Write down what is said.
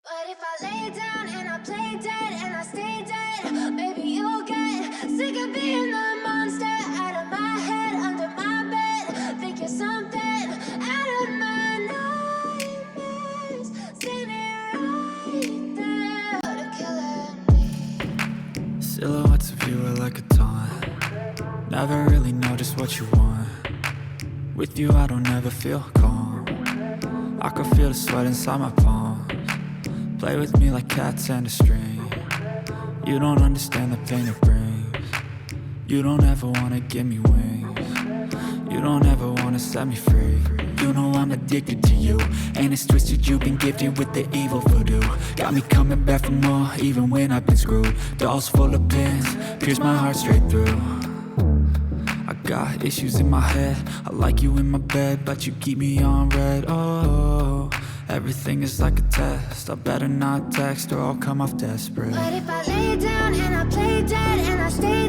But if I lay down and I play dead and I stay dead, maybe you'll get sick of being the monster out of my head, under my bed. Think you're something out of my nightmares. Standing right there, to killing me. Silhouettes of you are like a taunt. Never really know just what you want. With you I don't ever feel calm. I can feel the sweat inside my palms. Play with me like cats and a string. You don't understand the pain it brings. You don't ever wanna give me wings. You don't ever wanna set me free. You know I'm addicted to you, and it's twisted, you've been gifted with the evil voodoo. Got me coming back for more, even when I've been screwed. Dolls full of pins, pierce my heart straight through. I got issues in my head, I like you in my bed, but you keep me on red. Oh, everything is like a test, I better not text or I'll come off desperate. But if I lay down and